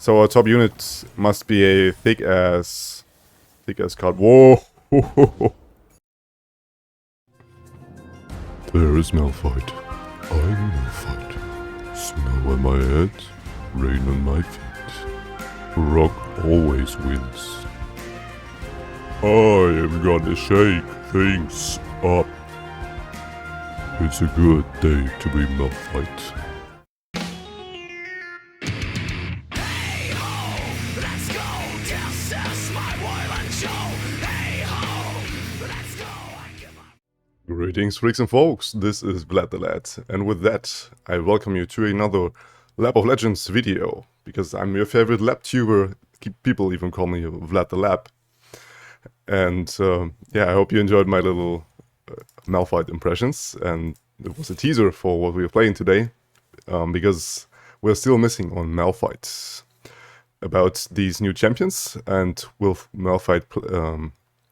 So our top unit must be a thick ass card. Whoa! There is Malphite. I'm Malphite. Snow on my head, rain on my feet. Rock always wins. I am gonna shake things up. It's a good day to be Malphite. Greetings, freaks and folks, this is Vlad the Lad, and with that, I welcome you to another Lab of Legends video, because I'm your favorite lab tuber. People even call me Vlad the Lab. And yeah, I hope you enjoyed my little Malphite impressions, and it was a teaser for what we are playing today, because we're still missing on Malphite about these new champions, and will Malphite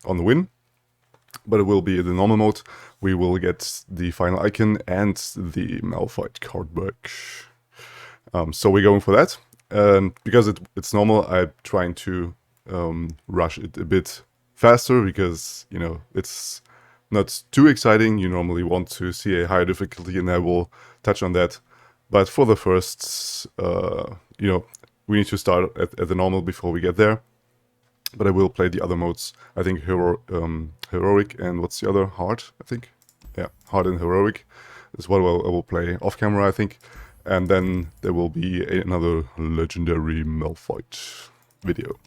on the win. But it will be the normal mode. We will get the final icon and the Malphite card back. So we're going for that. And because it's normal, I'm trying to rush it a bit faster because, you know, it's not too exciting. You normally want to see a higher difficulty, and I will touch on that. But for the first, you know, we need to start at the normal before we get there. But I will play the other modes. I think heroic and what's the other? Hard, I think. Yeah, hard and heroic is what I will play off camera, I think. And then there will be another legendary Malphite video.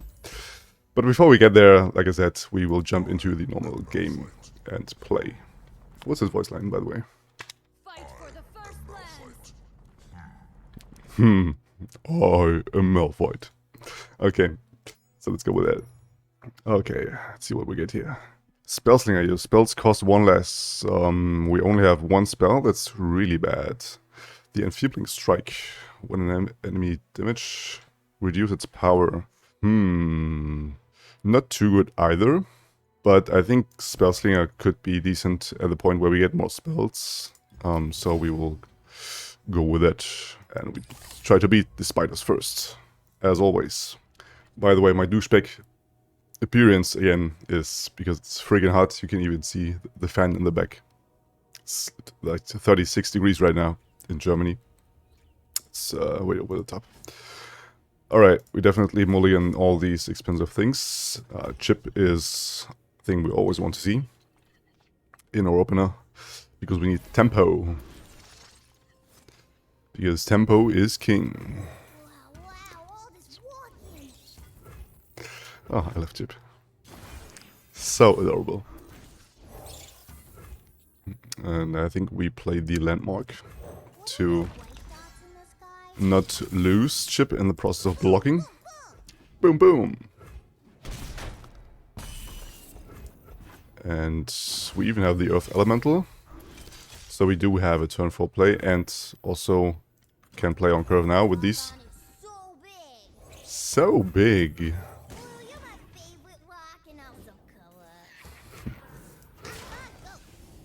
But before we get there, like I said, we will jump into the normal game and play. What's his voice line, by the way? Fight for the first land. I am Malphite. Okay, so let's go with that. Okay, let's see what we get here. Spellslinger, your spells cost one less. We only have one spell, that's really bad. The Enfeebling Strike. When an enemy damage, reduce its power. Not too good either. But I think Spellslinger could be decent at the point where we get more spells. So we will go with it. And we try to beat the spiders first, as always. By the way, my douchebag appearance again is because it's friggin' hot. You can even see the fan in the back. It's like 36 degrees right now in Germany. It's way over the top. Alright, we definitely mulligan all these expensive things. Chip is a thing we always want to see in our opener, because we need tempo. Because tempo is king. Oh, I love Chip. So adorable. And I think we play the landmark to not lose Chip in the process of blocking. Boom, boom. And we even have the Earth Elemental. So we do have a turn 4 play, and also can play on curve now with these. So big.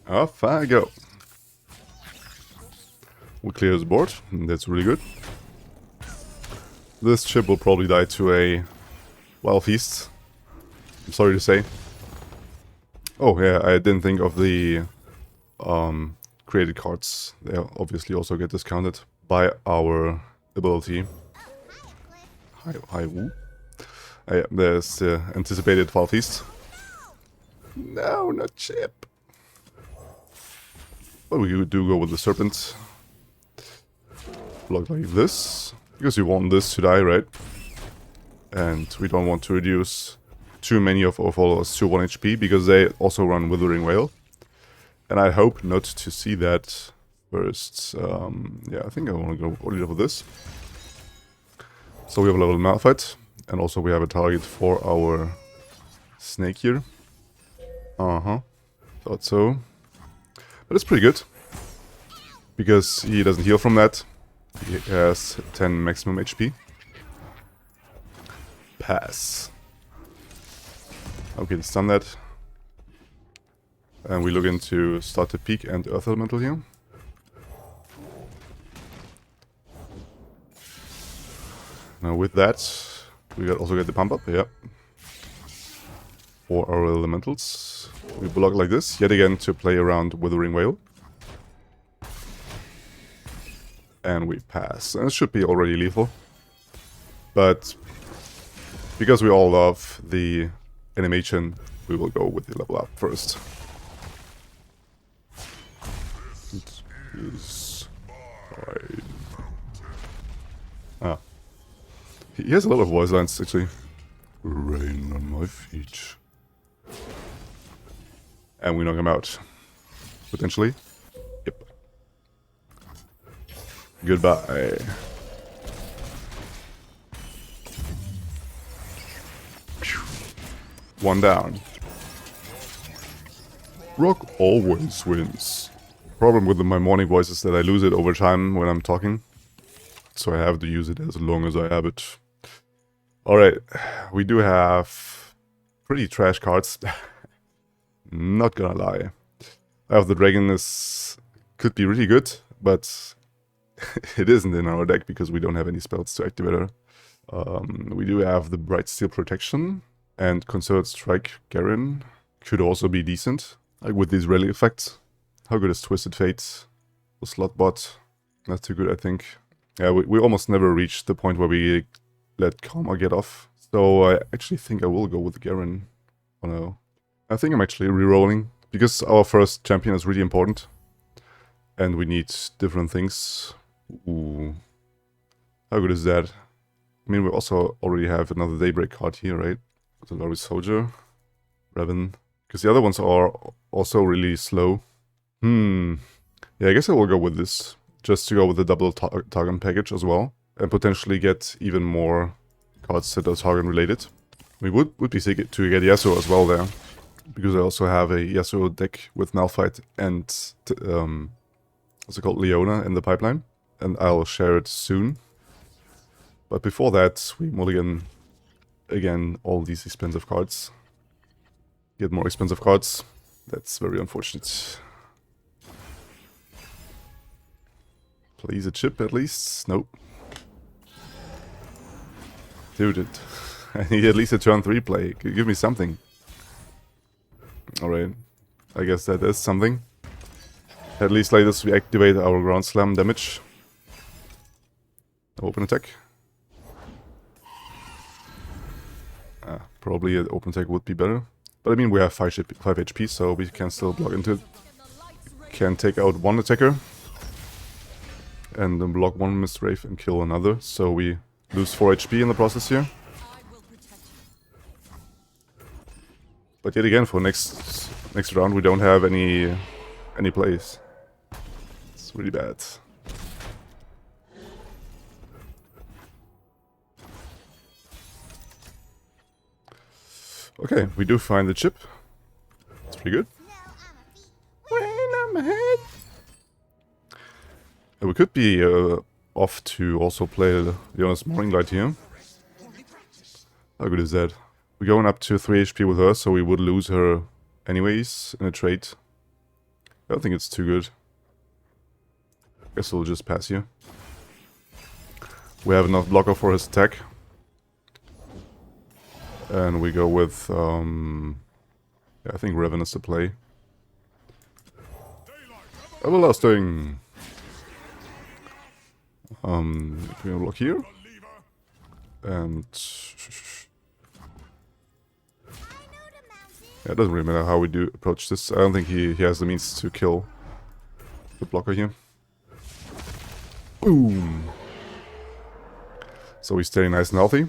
Off I go. We clear his board, and that's really good. This Chip will probably die to a Wahl feast. I'm sorry to say. Oh yeah, I didn't think of the created cards. They obviously also get discounted by our ability. Hi, woo. Yeah, there's the anticipated Wahl feast. No, not Chip. But we do go with the serpent. Block like this. Because we want this to die, right? And we don't want to reduce too many of our followers to 1 HP, because they also run Withering Wail. And I hope not to see that first. Yeah, I think I want to go only with this. So we have a level Malphite. And also we have a target for our snake here. Thought so. But it's pretty good, because he doesn't heal from that. He has 10 maximum HP. Pass. Okay, let's stun that. And we look into start to peak and Earth Elemental here. With that, we also get the pump up, yeah. For our elementals. We block like this, yet again to play around Withering Wail. And we pass. And it should be already lethal. But because we all love the animation, we will go with the level up first. It is fine. Ah. He has a lot of voice lines, actually. Rain on my feet. And we knock him out. Potentially. Yep. Goodbye. One down. Rock always wins. Problem with my morning voice is that I lose it over time when I'm talking. So I have to use it as long as I have it. Alright, we do have pretty trash cards. Not gonna lie. I have the dragon could be really good, but it isn't in our deck because we don't have any spells to activate her. We do have the Bright Steel Protection and Concerted Strike Garen. Could also be decent, like with these rally effects. How good is Twisted Fate? The slot bot, not too good I think. Yeah, we almost never reach the point where we let Karma get off. So I actually think I will go with Garen. Oh no. I think I'm actually re-rolling, because our first champion is really important. And we need different things. Ooh. How good is that? I mean, we also already have another Daybreak card here, right? The Lorry Soldier. Revan. Because the other ones are also really slow. Yeah, I guess I will go with this. Just to go with the double Targon package as well. And potentially get even more cards that are Targon related. We would be sick to get Yasuo as well there. Because I also have a Yasuo deck with Malphite and what's it called, Leona in the pipeline. And I'll share it soon. But before that, we mulligan again all these expensive cards. Get more expensive cards. That's very unfortunate. Please a chip at least? Nope. Dude, I need at least a turn 3 play. Give me something. Alright. I guess that is something. At least like this we activate our ground slam damage. Open attack. Probably an open attack would be better. But I mean we have 5 HP, so we can still block into it. Can take out one attacker. And then block one Mist Wraith and kill another. So we lose 4 HP in the process here. But yet again, for next round, we don't have any plays. It's really bad. Okay, we do find the chip. It's pretty good. We could be off to also play Leona's Morning Light here. How good is that? We're going up to 3 HP with her, so we would lose her anyways in a trade. I don't think it's too good. Guess we'll just pass here. We have enough blocker for his attack. And we go with, yeah, I think Revan is the play. Everlasting! We can block here. And... yeah, it doesn't really matter how we do approach this. I don't think he has the means to kill the blocker here. Boom! So we stay nice and healthy.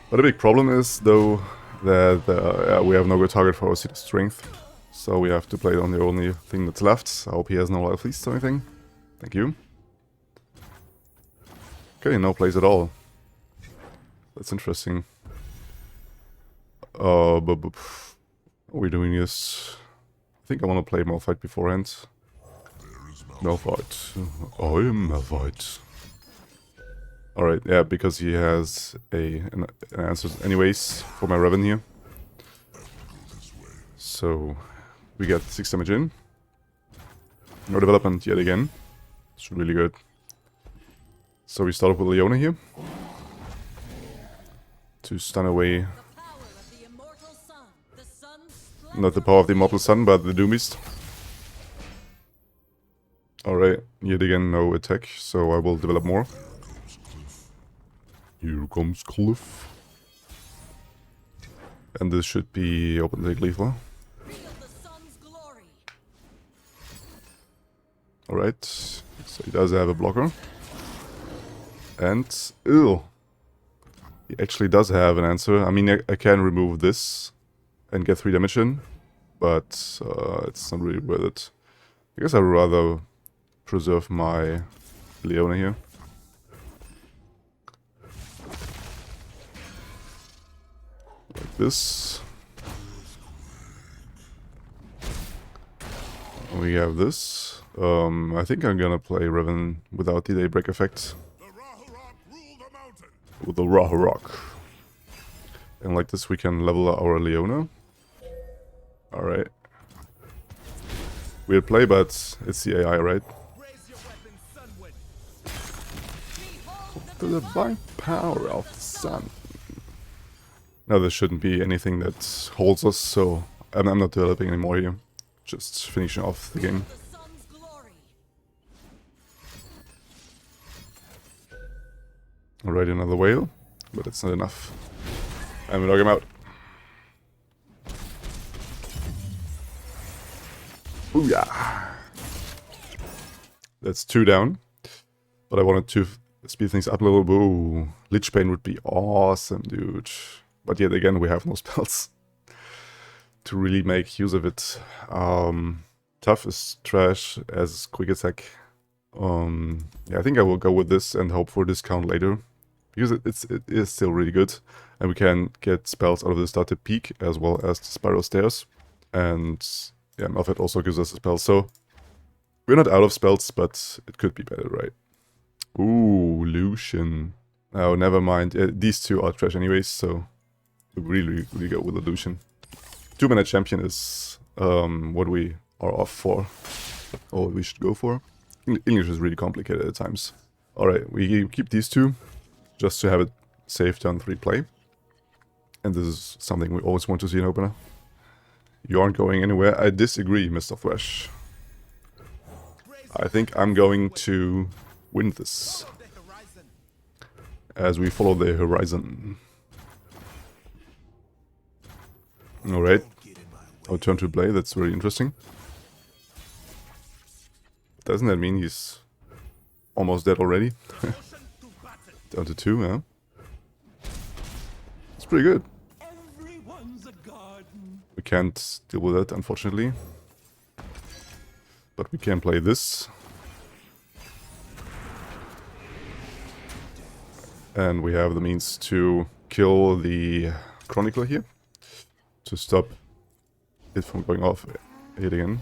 But the big problem is, though, that yeah, we have no good target for our Seed of Strength. So we have to play it on the only thing that's left. I hope he has no life least or anything. Thank you. Okay, no plays at all. That's interesting. But what we're doing is... I think I want to play Malphite beforehand. Malphite. I am Malphite. Alright, yeah, because he has an answer anyways for my Revan here. So, we get 6 damage in. No development yet again. It's really good. So we start with Leona here. To stun away, Power of the immortal sun. The sun's not the power of the immortal sun, but the Doombeast. Alright, yet again no attack, so I will develop more. Here comes Cliff. And this should be open take lethal. feel the sun's glory. Alright, so he does have a blocker. And, ew. He actually does have an answer. I mean, I can remove this and get 3 damage in, but it's not really worth it. I guess I'd rather preserve my Leona here. Like this. We have this. I think I'm gonna play Revan without the Daybreak effect. With the Raw Rock. And like this we can level our Leona. Alright. Weird play, but it's the AI, right? The divine power of the sun. Now there shouldn't be anything that holds us, so I'm not developing anymore here. Just finishing off the game. The sun's glory. Alright, another whale, but it's not enough. And we knock him out. Booyah! That's 2 down. But I wanted to speed things up a little. Boo! Lich Bane would be awesome, dude. But yet again, we have no spells to really make use of it. Tough is trash as quick attack. Yeah, I think I will go with this and hope for a discount later. Because it is still really good. And we can get spells out of the started peak as well as the spiral stairs. And yeah, Malphite also gives us a spell. So we're not out of spells, but it could be better, right? Ooh, Lucian. Oh, never mind. These two are trash anyways, so we really go with the Lucian. 2-mana champion is what we are off for. Or what we should go for. English is really complicated at times. Alright, we keep these two. Just to have it safe turn 3 play. And this is something we always want to see in opener. You aren't going anywhere. I disagree, Mr. Thresh. I think I'm going to win this. As we follow the horizon. Alright. Our turn to play, that's very interesting. Doesn't that mean he's almost dead already? Down to 2, huh? It's pretty good. We can't deal with that, unfortunately. But we can play this. And we have the means to kill the Chronicler here. To stop it from going off yet again.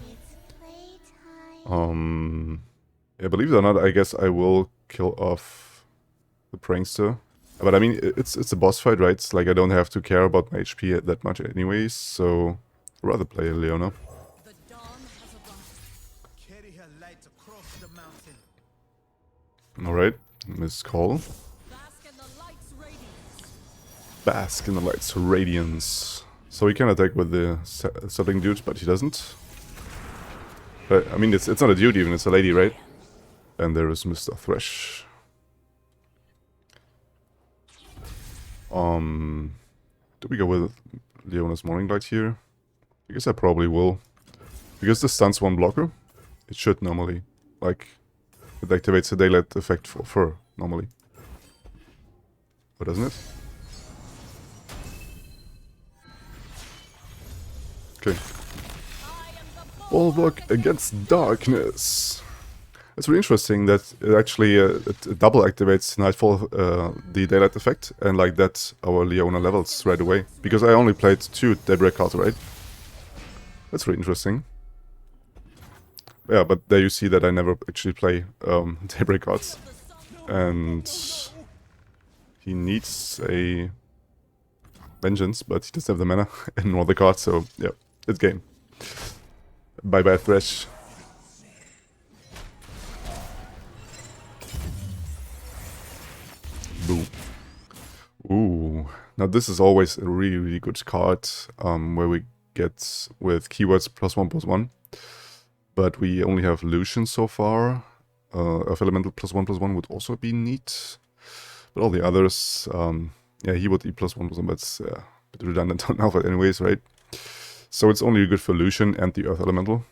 Yeah, believe it or not, I guess I will kill off the Prankster. But I mean, it's a boss fight, right? It's like I don't have to care about my HP that much anyways, so I'd rather play Leona. The dawn has arrived. Carry her light across the mountain. Alright, Miss Call. Bask in the light's radiance. Bask in the light's radiance. So he can attack with the sapling dude, but he doesn't. But, I mean, it's not a dude even, it's a lady, right? And there is Mr. Thresh. Do we go with Leona's Morning Light here? I guess I probably will. Because this stuns 1 blocker, it should normally, like, it activates a daylight effect for fur, normally. But doesn't it? Okay. Bulwark against darkness. It's really interesting that it actually it double activates Nightfall, the daylight effect, and like that our Leona levels right away. Because I only played 2 Daybreak cards, right? That's really interesting. Yeah, but there you see that I never actually play Daybreak cards. And he needs a Vengeance, but he doesn't have the mana and nor the card, so yeah, it's game. Bye bye Thresh. Boom. Ooh. Now this is always a really, really good card, where we get with keywords +1/+1. But we only have Lucian so far. Earth Elemental +1/+1 would also be neat. But all the others, yeah, he would be +1/+1, but it's a bit redundant on Malphite anyways, right? So it's only good for Lucian and the Earth Elemental.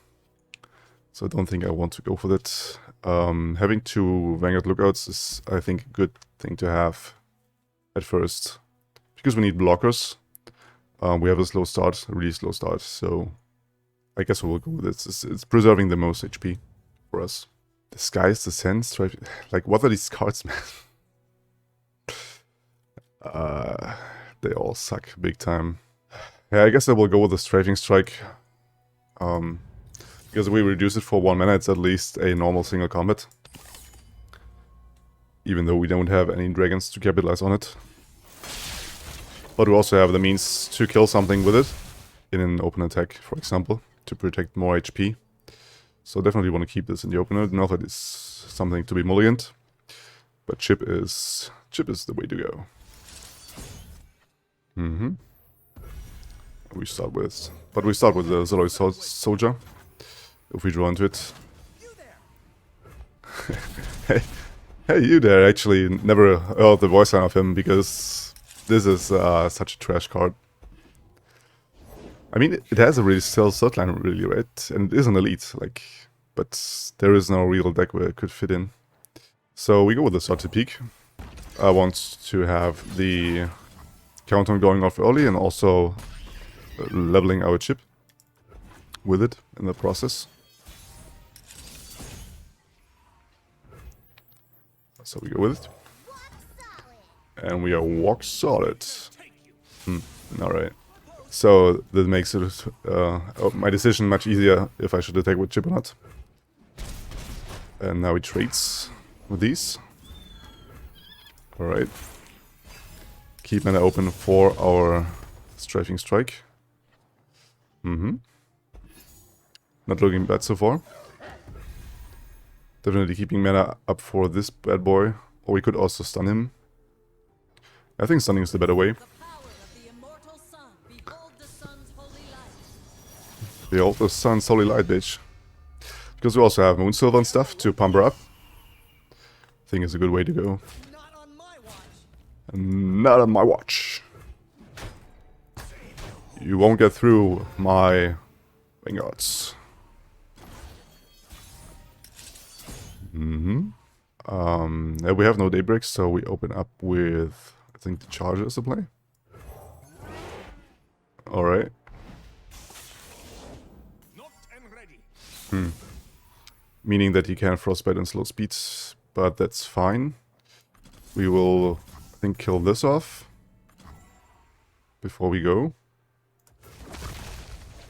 So I don't think I want to go for that. Having 2 Vanguard Lookouts is, I think, a good thing to have at first. Because we need blockers. We have a slow start, a really slow start, so I guess we'll go with it. It's preserving the most HP for us. Disguise the Sense, right? Like, what are these cards, man? They all suck big time. Yeah, I guess I will go with the Strafing Strike. Because we reduce it for 1 mana, it's at least a normal single combat. Even though we don't have any dragons to capitalize on it. But we also have the means to kill something with it. In an open attack, for example. To protect more HP. So definitely want to keep this in the opener. Malphite is something to be mulliganed. But chip is the way to go. We start with the Zoloi Soldier. If we draw into it. Hey, you there! Actually, never heard the voice line of him because this is such a trash card. I mean, it has a really still third line, really, right? And it is an elite, like, but there is no real deck where it could fit in. So we go with the start to peak. I want to have the countdown going off early and also leveling our chip with it in the process. So we go with it. And we are walk solid. Alright. So that makes it my decision much easier if I should attack with chip or not. And now he trades with these. Alright. Keep mana open for our Strafing Strike. Not looking bad so far. Definitely keeping mana up for this bad boy. Or we could also stun him. I think stunning is the better way. The power of the immortal sun. Behold the sun's holy light. Behold the sun's holy light, bitch. Because we also have Moon Silver and stuff to pump her up. I think it's a good way to go. Not on my watch. Not on my watch. You won't get through my Vanguards. Yeah, we have no Daybreaks, so we open up with, I think, the Charger as a play. Alright. Meaning that he can Frostbite and slow speed, but that's fine. We will, I think, kill this off before we go.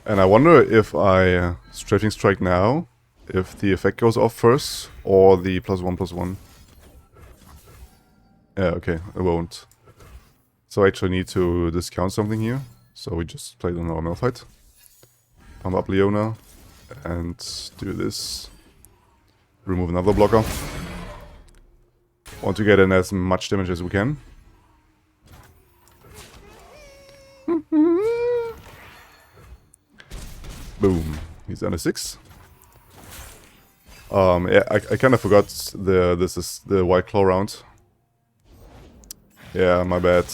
And I wonder if I Strafing Strike now, if the effect goes off first, or the +1/+1. Yeah, okay, it won't. So I actually need to discount something here. So we just play the normal fight. Pump up Leona, and do this. Remove another blocker. Want to get in as much damage as we can. Boom. He's on a 6. Yeah, I kind of forgot this is the White Claw round. Yeah, my bad.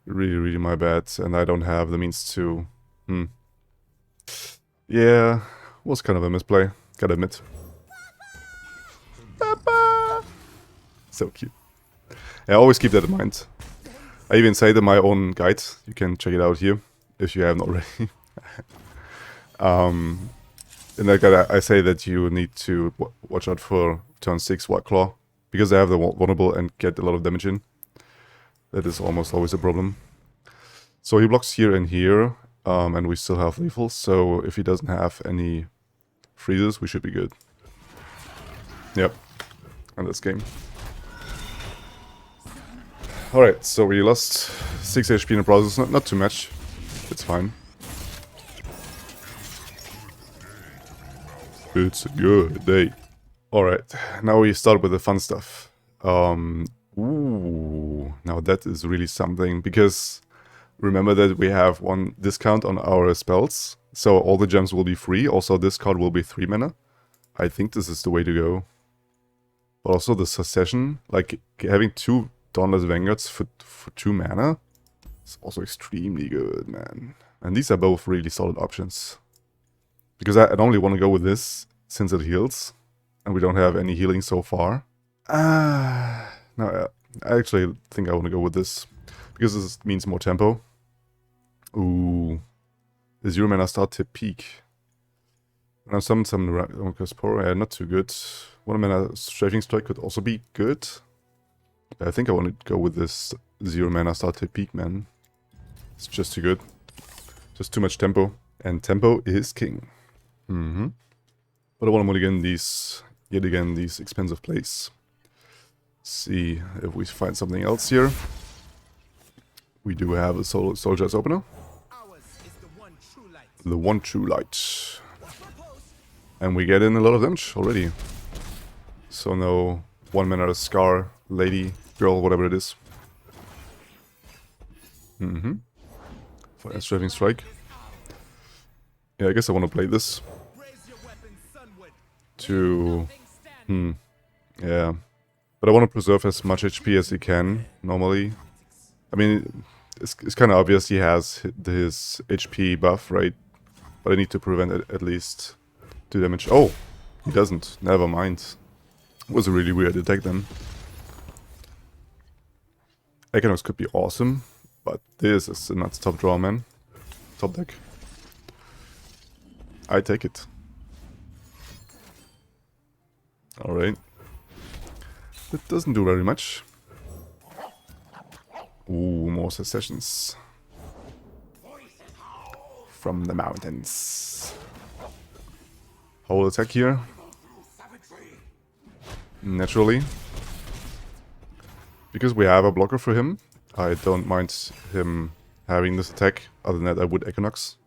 Really, really my bad. And I don't have the means to... Yeah, was kind of a misplay, gotta admit. Papa! So cute. I always keep that in mind. I even say it in my own guide. You can check it out here, if you haven't already. In that guide, I say that you need to watch out for turn 6 White Claw, because they have the vulnerable and get a lot of damage in. That is almost always a problem. So he blocks here and here, and we still have lethal, so if he doesn't have any freezes, we should be good. Yep, and this game. Alright, so we lost 6 HP in the process, not too much, it's fine. It's a good day. Alright, now we start with the fun stuff. Ooh, Now that is really something, because remember that we have 1 discount on our spells, so all the gems will be free. Also, this card will be 3 mana. I think this is the way to go. But also the Succession, like having 2 Dauntless Vanguards for 2 mana, is also extremely good, man. And these are both really solid options. Because I normally want to go with this, since it heals, and we don't have any healing so far. No, I actually think I want to go with this, because this means more tempo. Ooh, the 0 mana start to peak. Now some not too good. 1 mana Strafing Strike could also be good. I think I want to go with this 0 mana start to peak, man. It's just too good. Just too much tempo. And tempo is king. But I want to mulligan these, yet again, these expensive plays. See if we find something else here. We do have a Soldier's Opener. Ours is the one true light. The one true light. And we get in a lot of damage already. So no 1 mana Scar, Lady, Girl, whatever it is. For a Strafing Strike. Yeah, I guess I want to play this. Raise your weapon sunward. To... yeah. But I want to preserve as much HP as he can, normally. I mean, it's kind of obvious he has his HP buff, right? But I need to prevent it at least 2 damage. Oh! He doesn't. Never mind. It was a really weird attack then. Equinox could be awesome, but this is a nuts top draw, man. Top deck. I take it. Alright. It doesn't do very much. Ooh, more Secessions. From the mountains. Whole attack here. Naturally. Because we have a blocker for him, I don't mind him having this attack. Other than that, I would Equinox.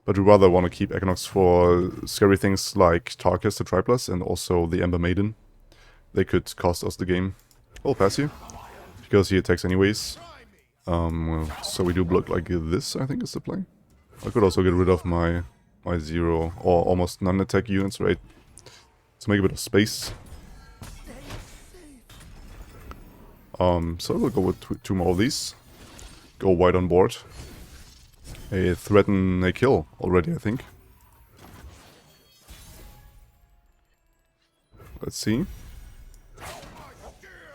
But we rather want to keep Equinox for scary things like Tarkus the Triplus and also the Ember Maiden. They could cost us the game. I'll pass you, because he attacks anyways. So we do block like this, I think is the play. I could also get rid of my 0 or almost non-attack units, right? To make a bit of space. So we'll go with 2 more of these. Go wide on board. A threaten a kill already, I think. Let's see.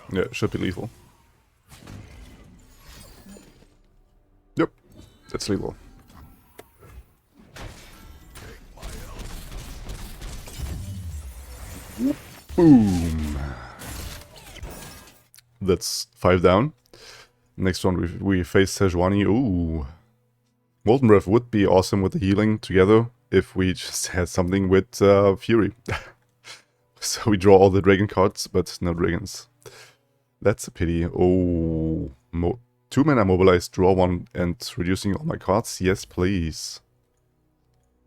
Yeah, should be lethal. Yep, that's lethal. Boom. That's 5 down. Next one we face Sejuani. Ooh. Molten Breath would be awesome with the healing together if we just had something with Fury. So we draw all the dragon cards, but no dragons. That's a pity. Oh, 2 mana mobilize, draw 1, and reducing all my cards. Yes, please.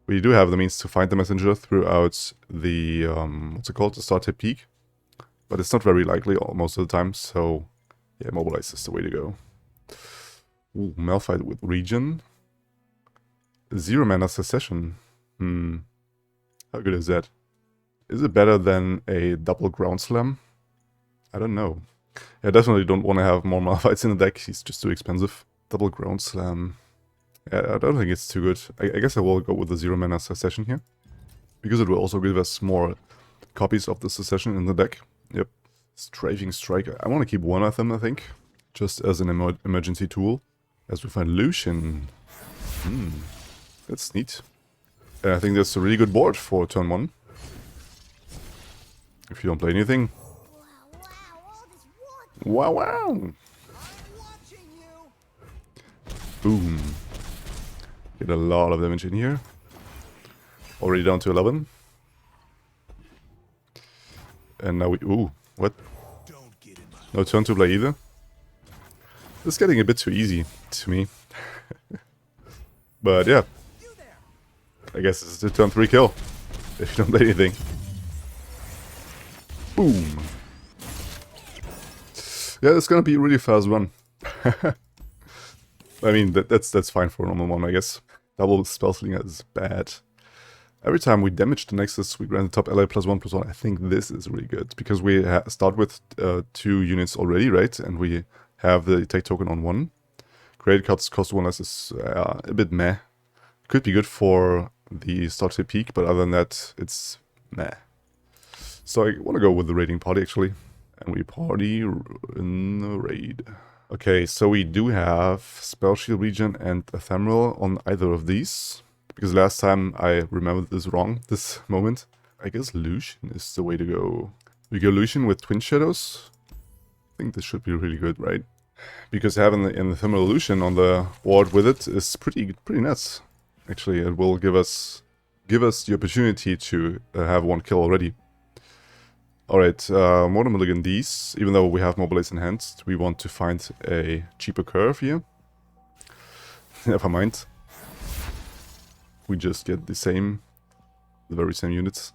We do have the means to find the messenger throughout the what's it called, the starter peak, but it's not very likely most of the time. So yeah, mobilize is the way to go. Ooh, Malphite with regen. 0 mana Secession. How good is that? Is it better than a double ground slam? I don't know. I definitely don't want to have more Malphites in the deck. He's just too expensive. Double ground slam. Yeah, I don't think it's too good. I guess I will go with the 0 mana Secession here, because it will also give us more copies of the Secession in the deck. Yep. Strafing Strike. I want to keep 1 of them, I think, just as an emergency tool. As we find Lucian. That's neat. And I think that's a really good board for turn 1. If you don't play anything. Wow, wow! Boom. Get a lot of damage in here. Already down to 11. And now we... Ooh, what? No turn to play either. It's getting a bit too easy to me. But yeah. I guess it's a turn 3 kill. If you don't play anything. Boom. Yeah, it's gonna be a really fast run. I mean, that's fine for a normal one, I guess. Double spell slinger is bad. Every time we damage the Nexus, we grant the top ally +1/+1. I think this is really good, because we start with 2 units already, right? And we have the attack token on 1. Create cards cost 1 less is a bit meh. Could be good for the start to peak, but other than that, it's meh. So I want to go with the raiding party, actually. And we party in the raid. Okay, so we do have Spell Shield Regen and Ephemeral on either of these. Because last time I remembered this wrong, this moment. I guess Lucian is the way to go. We go Lucian with Twin Shadows. I think this should be really good, right? Because having an Ephemeral Lucian on the board with it is pretty nuts. Actually, it will give us the opportunity to have 1 kill already. Alright, Mortal Mulligan these. Even though we have Mobilize Enhanced, we want to find a cheaper curve here. Never mind. We just get the very same units.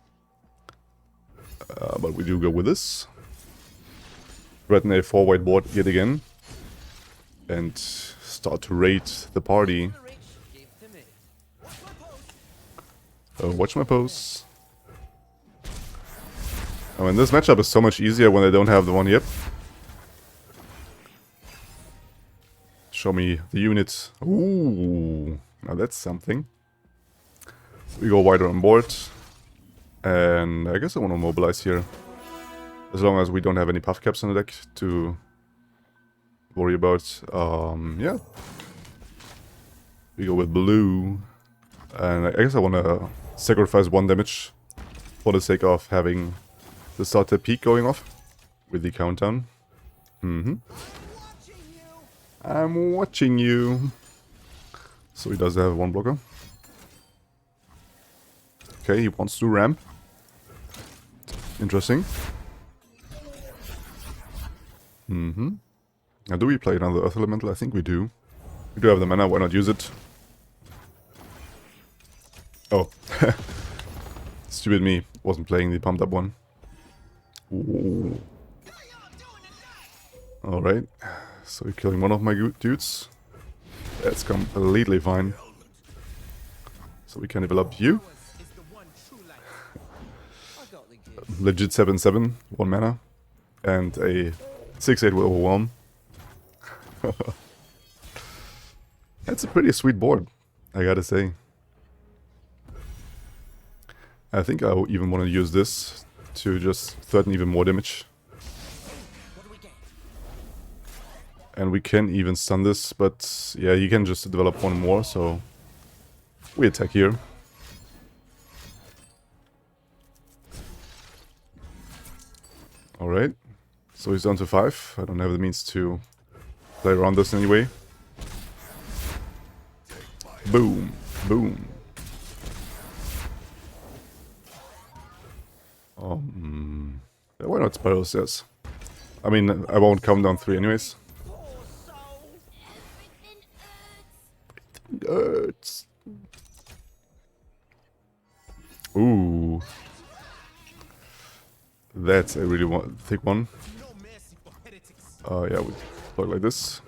But we do go with this. Threaten a 4-white board yet again. And start to raid the party. Watch my pose. I mean, this matchup is so much easier when they don't have the 1 yet. Show me the unit. Ooh, now that's something. We go wider on board. And I guess I want to mobilize here. As long as we don't have any puff caps on the deck to worry about. Yeah. We go with blue. And I guess I want to sacrifice 1 damage for the sake of having the starter peak going off with the countdown. I'm watching you. So he does have 1 blocker. Okay, he wants to ramp. Interesting. Now, do we play another Earth Elemental? I think we do. We do have the mana, why not use it? Oh. Stupid me. Wasn't playing the pumped up one. Ooh. Alright. So we're killing 1 of my dudes. That's completely fine. So we can develop you. Legit 7/7, 1 mana. And a 6/8 with Overwhelm. That's a pretty sweet board, I gotta say. I think I even want to use this to just threaten even more damage. And we can even stun this, but yeah, you can just develop 1 more, so we attack here. Alright, so he's down to 5. I don't have the means to play around this anyway. Boom, boom. Yeah, why not Spiral Stairs? I mean, I won't count down 3 anyways. Everything hurts. Ooh. That's a really thick one. Yeah, we plug like this.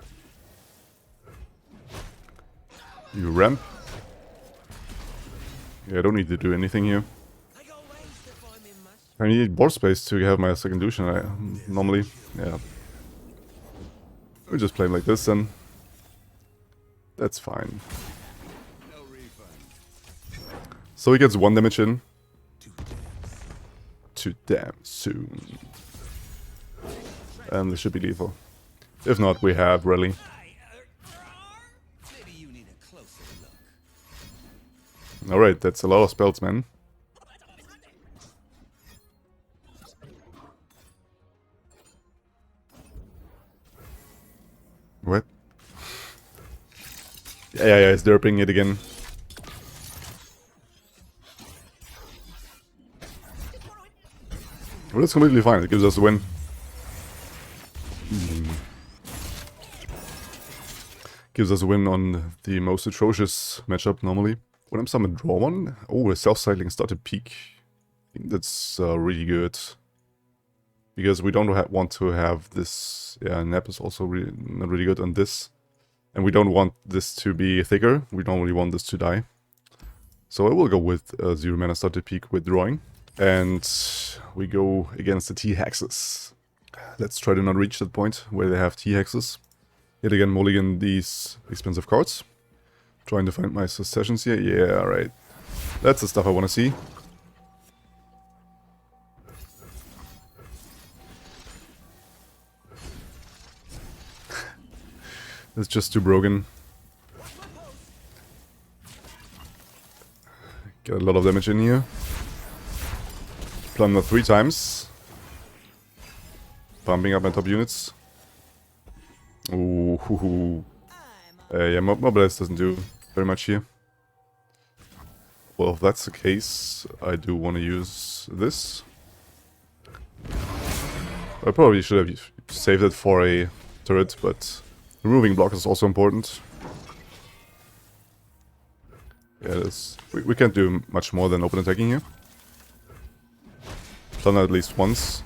You ramp. Yeah, I don't need to do anything here. I need board space to have my second Lucian, normally. Yeah. We just play him like this then. That's fine. So he gets 1 damage in. Too damn soon. And this should be lethal. If not, we have Rally. Alright, that's a lot of spells, man. What? Yeah, it's derping it again. Well, that's completely fine. It gives us a win. Gives us a win on the most atrocious matchup normally. When I'm summoned, draw 1. Oh, a self-cycling started peak. I think that's really good. because we don't want to have this. Yeah, nap is also not really good on this. And we don't want this to be thicker. We don't really want this to die. So I will go with 0 mana starter peak with drawing. And we go against the T-Hexes. Let's try to not reach that point where they have T-Hexes. Yet again, mulligan these expensive cards. Trying to find my successions here. Yeah, right. That's the stuff I want to see. It's just too broken. Get a lot of damage in here. Plunder 3 times. Pumping up my top units. Ooh, hoo hoo. Yeah, Mobilize doesn't do very much here. Well, if that's the case, I do want to use this. I probably should have saved it for a turret, but removing block is also important. Yeah, we can't do much more than open attacking here. Plunder at least once.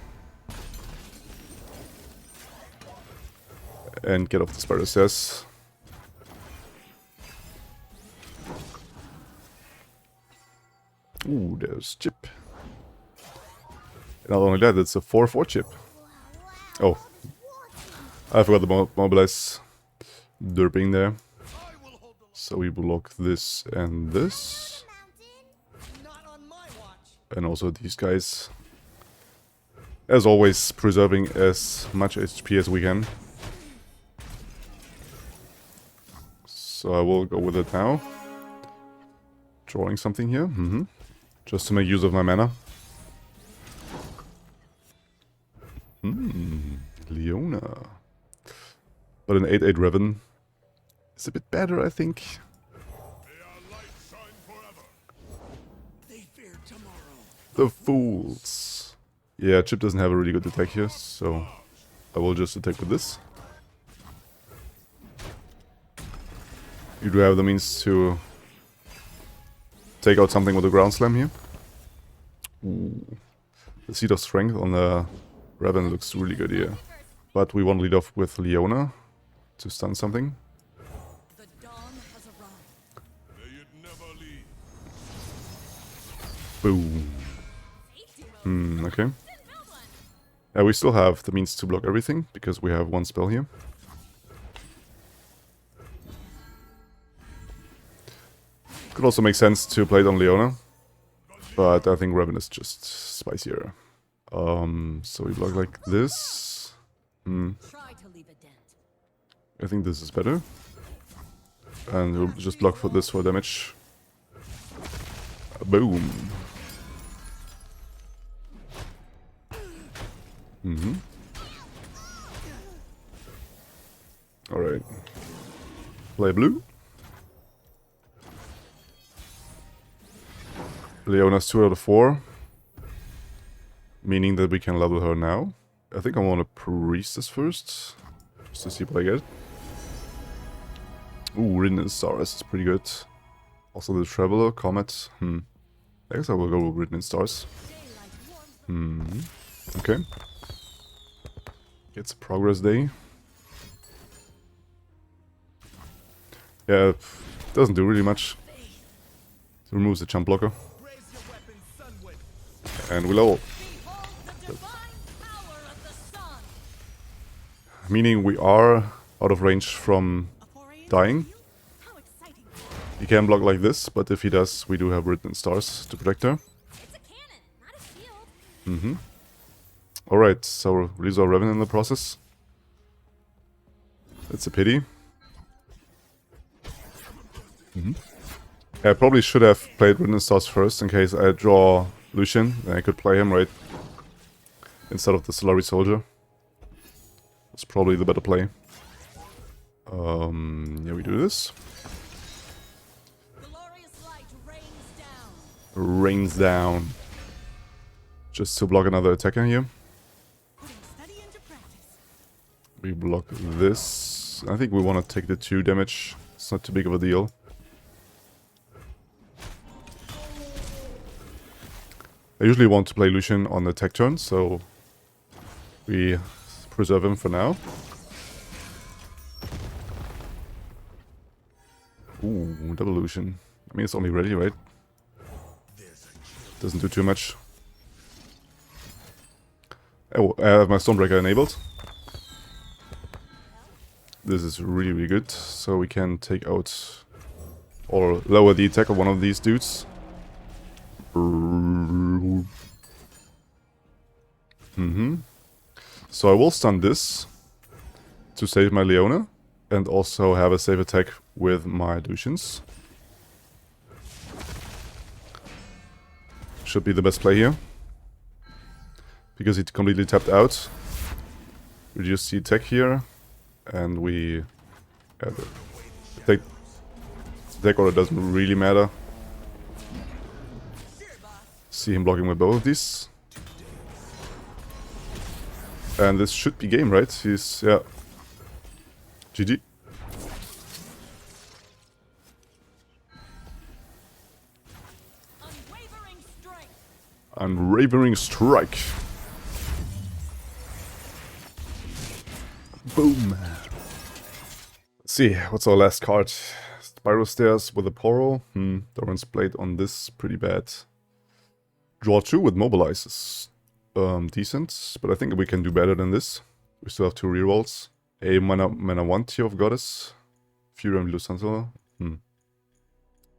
And get off the spider stairs. Ooh, there's chip. Not only that, it's a 4/4 chip. Oh, I forgot the mobilize derping there. So we block this and this. And also these guys. As always, preserving as much HP as we can. So I will go with it now. Drawing something here. Just to make use of my mana. Leona. But an 8/8 Revan is a bit better, I think. The fools. Yeah, Chip doesn't have a really good attack here, so I will just attack with this. You do have the means to take out something with a ground slam here. Ooh. The Seed of Strength on the Revan looks really good here. But we want to lead off with Leona to stun something. The dawn has arrived. Boom. Okay. Yeah, we still have the means to block everything, because we have one spell here. Could also make sense to play it on Leona, but I think Revan is just spicier. So we block like this. Try to leave a dent. I think this is better. And we'll just block for this for damage. Boom. Alright. Play blue. Leona's 2 out of 4. Meaning that we can level her now. I think I want to Priestess first. Just to see what I get. Ooh, Ridden Stars is pretty good. Also the Traveler, Comet. I guess I will go with Ridden Stars. Okay. It's a progress day. Yeah, it doesn't do really much. It removes the jump blocker. And we level. Meaning we are out of range from dying. He can block like this, but if he does, we do have Ridden Stars to protect her. Alright, so release our Revan in the process. It's a pity. I probably should have played Ridden Stars first in case I draw Lucian, then I could play him right instead of the Solari Soldier. It's probably the better play. Yeah, we do this. Rains down. Just to block another attacker here. We block this. I think we want to take the 2 damage. It's not too big of a deal. I usually want to play Lucian on the tech turn, so We preserve him for now. Ooh, double illusion. I mean, it's only ready, right? Doesn't do too much. Oh, I have my Stormbreaker enabled. This is really, really good. So we can take out or lower the attack of one of these dudes. So I will stun this to save my Leona and also have a safe attack with my Lucians. Should be the best play here. Because it completely tapped out. Reduce the attack here. And we... Yeah, the attack order doesn't really matter. See him blocking with both of these. And this should be game, right? He's... yeah. GG. Unwavering strike. Boom. Let's see, what's our last card? Spiral Stairs with a Poro. Doran's Blade on this, pretty bad. Draw 2 with Mobilizes. Decent, but I think we can do better than this. We still have 2 rerolls. A mana 1 Tear of Goddess. Fury and Blue Sentinel. Yeah,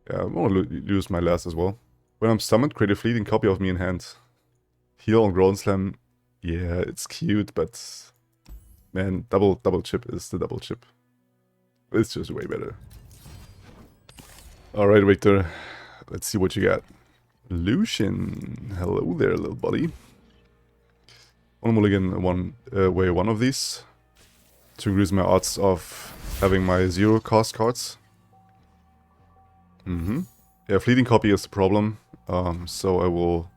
I want to lose my last as well. When I'm summoned, create a fleeting copy of me in hand. Heal on Ground Slam. Yeah, it's cute, but... man, double chip is the double chip. It's just way better. Alright, Victor. Let's see what you got. Lucian. Hello there, little buddy. One mulligan away one of these. To increase my odds of having my 0 cost cards. Yeah, fleeting copy is the problem. So I will...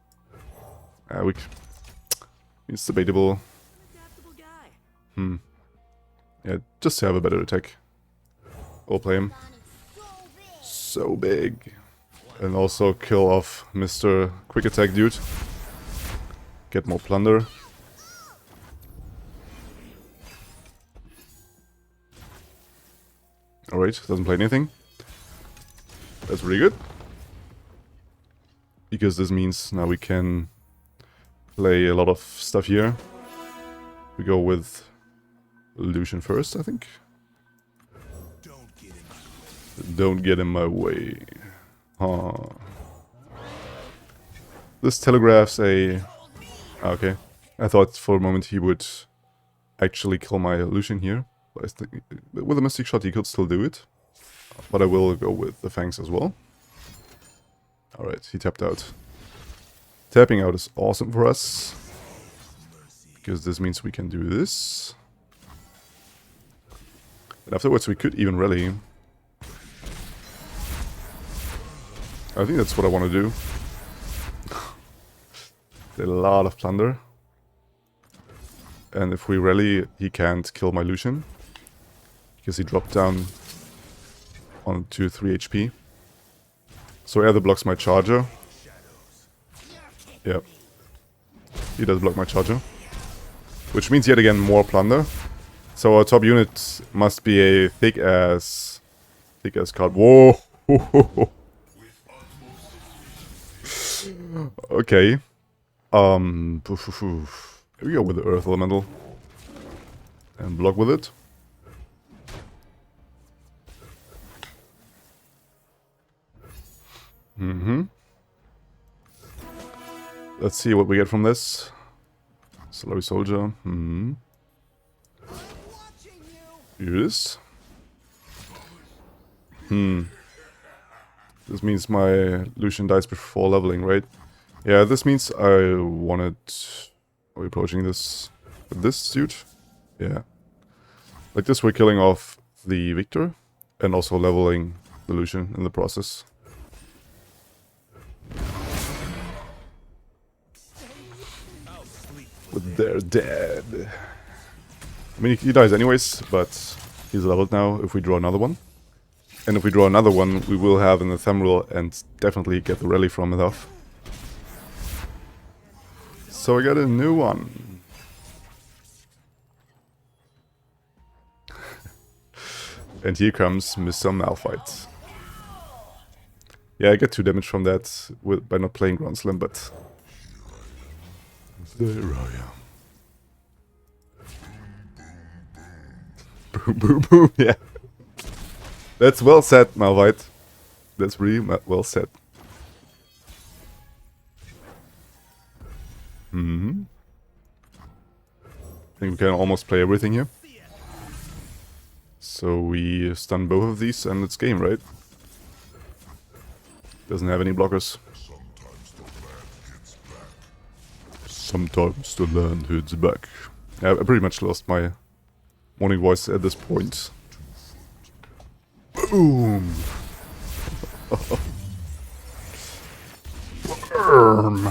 it's debatable. Yeah, just to have a better attack. I'll play him. So big. And also kill off Mr. Quick Attack dude. Get more plunder. Alright, doesn't play anything. That's really good. Because this means now we can play a lot of stuff here. We go with Lucian first, I think. Don't get in my way. Huh. This telegraphs a... okay. I thought for a moment he would actually kill my Lucian here. But I think with a Mystic Shot he could still do it. But I will go with the Fangs as well. Alright, he tapped out. Tapping out is awesome for us. Because this means we can do this. And afterwards we could even rally. I think that's what I want to do. A lot of plunder. And if we rally, he can't kill my Lucian. Because he dropped down onto 3 HP. So either blocks my charger. Yep. He does block my charger. Which means yet again more plunder. So our top unit must be a thick ass card. Whoa! Okay. Here we go with the Earth Elemental. And block with it. Let's see what we get from this. Slurry Soldier. Here it is. This means my Lucian dies before leveling, right? Yeah, this means I wanted... Are we approaching this with this suit? Yeah. Like this we're killing off the Victor and also leveling the Lucian in the process. But they're dead. I mean, he dies anyways, but he's leveled now if we draw another one. And if we draw another one, we will have an ephemeral and definitely get the rally from it off. So I got a new one. And here comes Mr. Malphite. Yeah, I get 2 damage from that by not playing Ground Slam, but... There I am. Boom, boom, boom, yeah. That's well said, Malphite. That's really well said. I think we can almost play everything here. So we stun both of these and it's game, right? Doesn't have any blockers. Sometimes the land hits back. Yeah, I pretty much lost my morning voice at this point. Boom! Burn!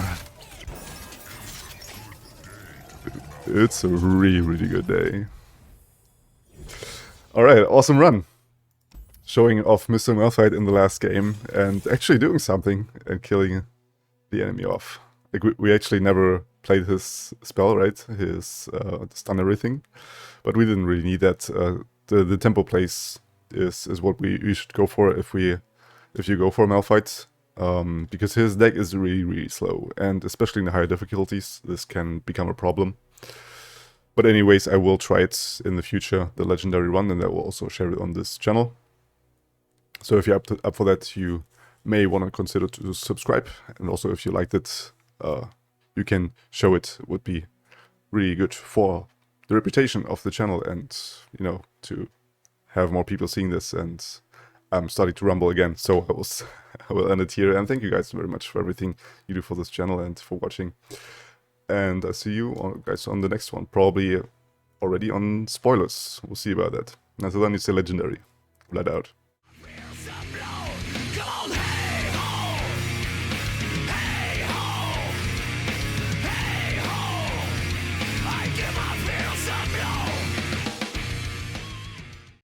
It's a really, really good day. Alright, awesome run. Showing off Mr. Malphite in the last game and actually doing something and killing the enemy off. Like we actually never played his spell, right? His stun everything. But we didn't really need that. The tempo plays is what we should go for if you go for Malphite. Because his deck is really, really slow. And especially in the higher difficulties, this can become a problem. But anyways, I will try it in the future, the legendary run, and I will also share it on this channel. So if you're up for that, you may want to consider to subscribe. And also if you liked it, you can show it. It would be really good for the reputation of the channel and, you know, to have more people seeing this. And I'm starting to rumble again, so I will end it here. And thank you guys very much for everything you do for this channel and for watching. And I see you guys on the next one, probably already on spoilers. We'll see about that. Until then, you stay legendary. Vlad out. Come on,